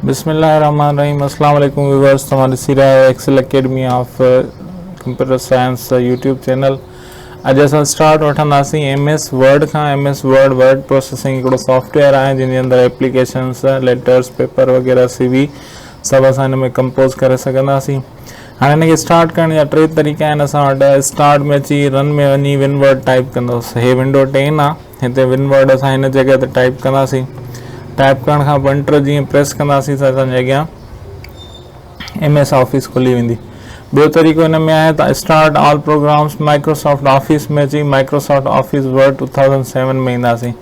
बिस्मिल्लाहिर्रहमानिर्रहीम। अस्सलाम वालेकुम व्यूअर्स, हमारी सीरा Excel Academy of Computer Science YouTube channel. अज असां स्टार्ट वठंदासीं MS वर्ड खां। MS वर्ड प्रोसेसिंग हिकिड़ो सॉफ्टवेयर आहे जिन जे अंदरि एप्लीकेशन्स, लेटर्स, पेपर वग़ैरह CV सभु असां हिन में कंपोज़ करे सघंदासीं। हाणे हिनखे स्टार्ट करण जा टे तरीक़ा आहिनि असां वटि। स्टार्ट में अची रन में वञी विन वर्ड टाइप कंदोसि। हे विंडो 10 आहे, हिते विन वर्ड असां हिन जॻह ते टाइप कंदासीं। टाइप करण खां बंटर जीअं प्रेस कंदासीं त असांजे अॻियां MS ऑफिस खुली वेंदी। ॿियो तरीक़ो हिन में आहे त start all programmes Microsoft office में अची माइक्रोसॉफ्ट ऑफिस वर्ड 2007 में ईंदासीं।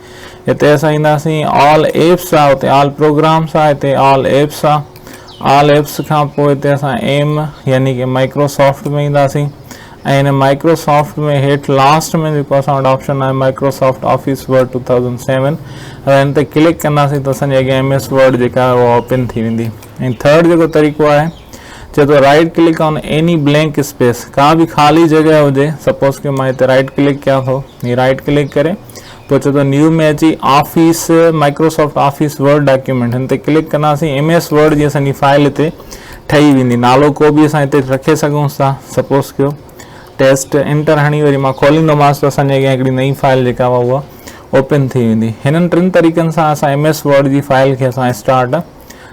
हिते असां ईंदासीं ऑल एप्स आहे, हुते ऑल प्रोग्राम्स आहे, हिते ऑल एप्स आहे। ऑल एप्स खां पोइ हिते असां एम यानी कि माइक्रोसॉफ्ट में ईंदासीं ऐं हिन माइक्रोसॉफ्ट में हेठि लास्ट में जेको असां वटि ऑप्शन आहे माइक्रोसॉफ्ट ऑफिस वर्ड 2007, हिन ते क्लिक कंदासीं त असांजे अॻियां MS वर्ड जेका आहे उहा ओपन थी वेंदी। ऐं थर्ड जेको तरीक़ो आहे, चए थो right click on any blank space, का बि ख़ाली जॻह हुजे। सपोज कि मां हिते राइट क्लिक कयां थो, हीअ राइट क्लिक करे पोइ चए थो न्यू में अची office Microsoft office word document, हिन ते क्लिक कंदासीं। MS वर्ड जी असांजी फाइल हिते ठही वेंदी। नालो को बि असां हिते रखे सघूं था। सपोज कयो टेस्ट एंटर हणी वरी मां खोलींदोमांसि त असांजे अॻियां हिकिड़ी नई फाइल जेका उहा ओपन थी वेंदी। हिननि टिनि तरीक़नि सां असां MS वर्ड जी फाइल खे असां स्टार्ट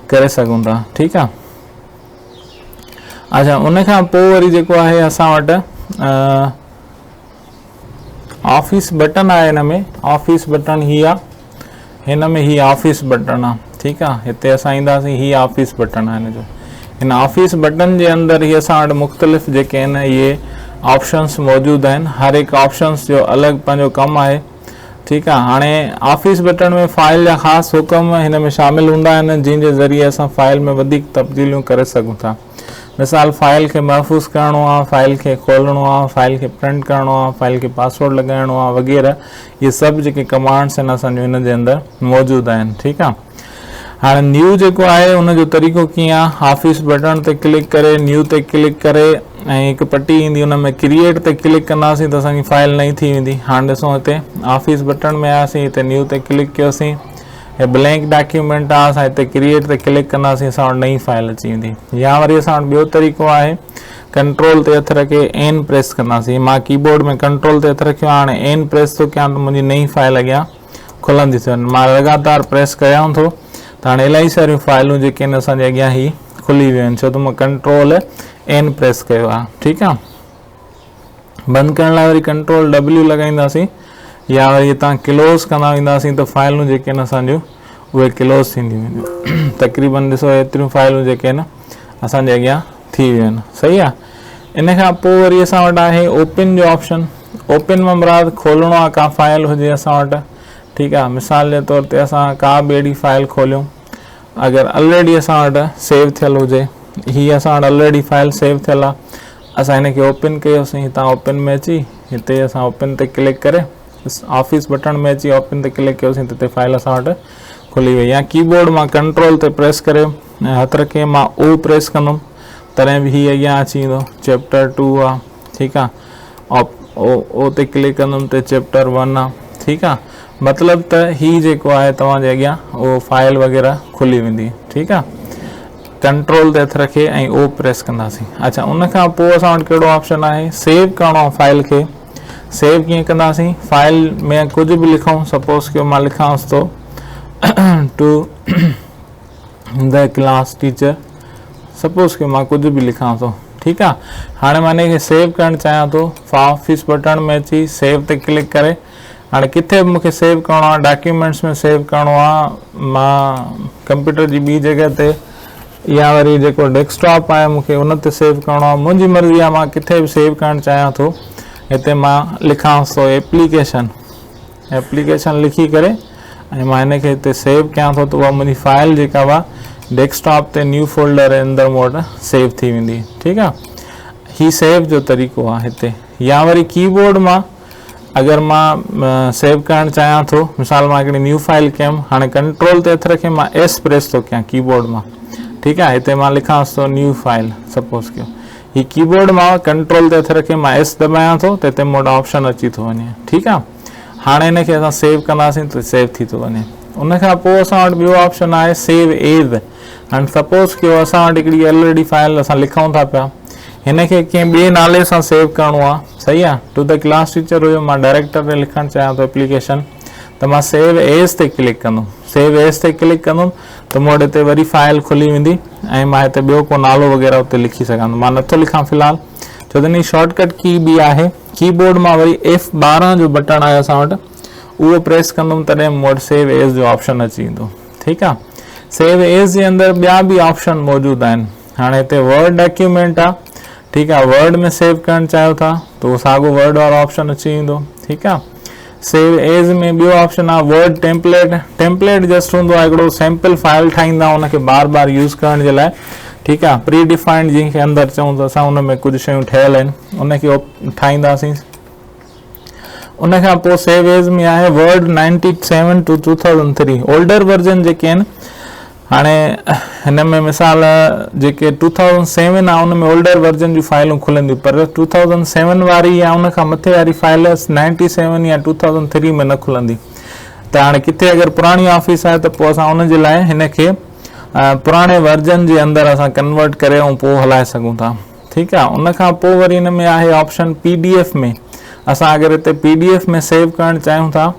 करे सघूं था। ठीकु आहे। अच्छा, उनखां पोइ वरी जेको आहे असां वटि ऑफिस बटन आहे। हिन में ऑफिस बटन ही आहे, हिन में ही ऑफिस बटन आहे। ठीकु आहे। हिते असां ईंदासीं, ही ऑफिस बटन आहे हिन जो। हिन ऑफिस बटन जे अंदरि ही असां वटि मुख़्तलिफ़ जेके आहिनि इहे ऑप्शन्स मौजूदु आहिनि। हर हिकु ऑप्शन्स जो अलॻि पंहिंजो कमु आहे। ठीकु आहे। हाणे ऑफिस बटन में फाइल जा ख़ासि हुकम हिन में शामिल हूंदा आहिनि जंहिंजे ज़रिए असां फाइल में वधीक तब्दीलियूं करे सघूं था। मिसाल फाइल खे महफ़ूज़ करिणो आहे, फाइल खे खोलणो आहे, फाइल खे प्रिंट करिणो आहे, फाइल खे पासवर्ड लॻाइणो आहे वग़ैरह। इहे सभु जेके कमांड्स आहिनि असांजो हिन जे अंदरि मौजूदु आहिनि। ठीकु आहे। हाणे न्यू जेको आहे उनजो तरीक़ो कीअं आहे, ऑफिस बटन ते क्लिक करे न्यू ते क्लिक करे ऐं हिकु पटी ईंदी, उन में क्रिएट ते क्लिक कंदासीं त असांजी फाइल नई थी वेंदी। हाणे ॾिसो हिते ऑफिस बटन में आयासीं, हिते न्यू ते क्लिक कयोसीं, हे ब्लैंक डॉक्यूमेंट आहे, असां हिते क्रिएट ते क्लिक कंदासीं, असां वटि नई फाइल अची वेंदी। या वरी असां वटि ॿियो तरीक़ो आहे, कंट्रोल ते हथु रखे एन प्रेस कंदासीं। मां कीबोर्ड में कंट्रोल ते हथु रखियो आहे, हाणे एन प्रेस थो कयां त मुंहिंजी नई फाइल अॻियां खुलंदी थी वञे। मां लगातार प्रेस कयां थो त हाणे इलाही सारियूं फाइलूं जेके आहिनि असांजे अॻियां ही खुली वियूं आहिनि, छो त मां कंट्रोल एन प्रेस कयो आहे। ठीकु आहे। बंदि करण लाइ वरी कंट्रोल W लॻाईंदासीं या वरी हितां क्लोज़ कंदा वेंदासीं त फाइलूं जेके आहिनि असांजूं उहे क्लोज़ थींदियूं वेंदियूं। तक़रीबन ॾिसो एतिरियूं फाइलूं जेके आहिनि असांजे अॻियां थी वियूं आहिनि। सही आहे। इन खां पोइ वरी असां वटि आहे ओपन जो ऑप्शन। ओपन में मुराद खोलणो आहे का फाइल हुजे असां वटि। ठीकु आहे। मिसाल जे तौर ते असां का बि अहिड़ी फाइल खोलियूं, अगरि ऑलरेडी असां वटि सेव थियल हुजे, हीअ असां वटि ऑलरेडी फाइल सेव थियल आहे, असां हिनखे ओपन कयोसीं। हितां ओपन में अची हिते असां ओपन ते क्लिक करे ऑफिस बटन में अची ओपन ते क्लिक कयोसीं त हिते फाइल असां वटि खुली वई। या कीबोर्ड मां कंट्रोल ते प्रेस करे ऐं हथु रखे मां O प्रेस कंदुमि तॾहिं बि हीअ अॻियां अची वेंदो। चैप्टर 2 आहे। ठीकु आहे। O ते क्लिक कंदुमि त चैप्टर 1 आहे। ठीकु आहे। मतिलबु त हीअ जेको आहे तव्हांजे अॻियां उहो फाइल वग़ैरह खुली वेंदी। ठीकु आहे। कंट्रोल ते हथु रखे ऐं O प्रेस कंदासीं। अच्छा, उनखां पोइ असां वटि कहिड़ो ऑप्शन आहे, सेव करिणो आहे फाइल खे। सेव कीअं कंदासीं, फाइल में कुझु बि लिखूं। सपोज कयो मां लिखांसि थो to the class teacher. Suppose कयो मां कुझु बि लिखां थो। ठीकु आहे। हाणे मां हिनखे सेव करणु चाहियां थो। ऑफिस बटन में अची सेव ते क्लिक करे हाणे किथे बि मूंखे सेव करिणो आहे, डॉक्यूमेंट्स में सेव करिणो आहे, मां कंप्यूटर जी ॿी जॻह ते या वरी जेको डेस्कटॉप आहे मूंखे उन ते सेव करिणो आहे, मुंहिंजी मर्ज़ी आहे, मां किथे बि सेव करणु चाहियां थो। हिते मां लिखांसि थो एप्लीकेशन लिखी करे ऐं मां हिनखे हिते सेव कयां थो त उहा मुंहिंजी फाइल जेका उहा डेस्कटॉप ते न्यू फोल्डर जे अंदरि मूं वटि सेव थी वेंदी। ठीकु आहे। ही सेव जो तरीक़ो आहे हिते। या वरी कीबोर्ड मां अगरि मां सेव करणु चाहियां थो, मिसाल मां हिकिड़ी न्यू फाइल कयमि, हाणे कंट्रोल ते हथु रखे मां S प्रेस थो कयां कीबोर्ड मां। ठीकु आहे। हिते मां लिखांसि थो न्यू फाइल। सपोज कयो ही कीबोर्ड मां कंट्रोल ते हथु रखे मां S दॿायां थो त हिते मूं वटि ऑप्शन अची थो वञे। ठीकु आहे। हाणे हिनखे असां सेव कंदासीं त सेव थी थो वञे। उनखां पोइ असां वटि ॿियो ऑप्शन आहे सेव एज़। हाणे सपोज़ कयो असां वटि हिकिड़ी ऑलरेडी फाइल असां लिखूं था पिया, हिन खे कंहिं ॿिए नाले सां सेव करिणो आहे, सही आहे। टू द क्लास टीचर हुयो, मां डायरेक्टर ते लिखणु चाहियां थो एप्लीकेशन, त मां सेव एज ते क्लिक कंदुमि। सेव एज ते क्लिक कंदुमि त मूं वटि हिते वरी फाइल खुली वेंदी ऐं मां हिते ॿियो को नालो वग़ैरह उते लिखी सघंदुमि। मां नथो लिखां फ़िलहालु, छो त इन जी शॉर्टकट की बि आहे। कीबोर्ड मां वरी F12 जो बटण आहे असां वटि, उहो प्रेस कंदुमि तॾहिं मूं वटि सेव एज जो ऑप्शन अची वेंदो, ठीकु आहे। सेव एज जे अंदरि ॿिया बि ऑप्शन मौजूदु आहिनि। हाणे हिते वर्ड डॉक्यूमेंट आहे, ठीकु आहे, वर्ड में सेव करणु चाहियो था त उहो साॻियो वर्ड वारो ऑप्शन अची वेंदो, ठीकु आहे। सेव एज में ॿियो ऑप्शन आहे वर्ड टेम्पलेट। टेम्पलेट जस्ट हूंदो आहे हिकिड़ो सैम्पल फाइल ठाहींदा उनखे बार बार यूज़ करण जे लाइ, ठीकु आहे। प्री डिफाइंड जंहिंखे अंदरि चऊं त असां उन में कुझु शयूं ठहियल आहिनि, उनखे ठाहींदासीं। उन खां पोइ सेव एज में आहे वर्ड 97 to 2003 ओल्डर वर्जन जेके आहिनि। हाणे हिन में मिसाल जेके 2007 आहे उन में ओल्डर वर्जन जूं फाइलूं खुलंदियूं, पर 2007 वारी या उन खां मथे वारी फाइल 97 या 2003 में न खुलंदी। त हाणे किथे अगरि पुराणी ऑफिस आहे त पोइ असां उन जे लाइ हिन खे पुराणे वर्जन जे अंदरि असां कन्वर्ट करे ऐं पोइ हलाए सघूं था, ठीकु आहे। उन खां पोइ वरी हिन में आहे ऑप्शन PDF में। असां अगरि हिते PDF में सेव करणु चाहियूं था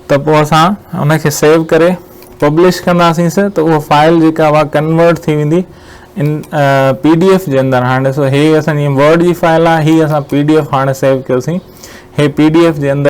त पोइ असां उनखे सेव करे पब्लिश कंदासीं त उहा फाइल जेका उहा कन्वर्ट थी वेंदी इन PDF जे अंदरि। हाणे ॾिसो, हे असांजी वर्ड जी फाइल आहे, ही असां PDF हाणे सेव कयोसीं, हे PDF जे अंदरि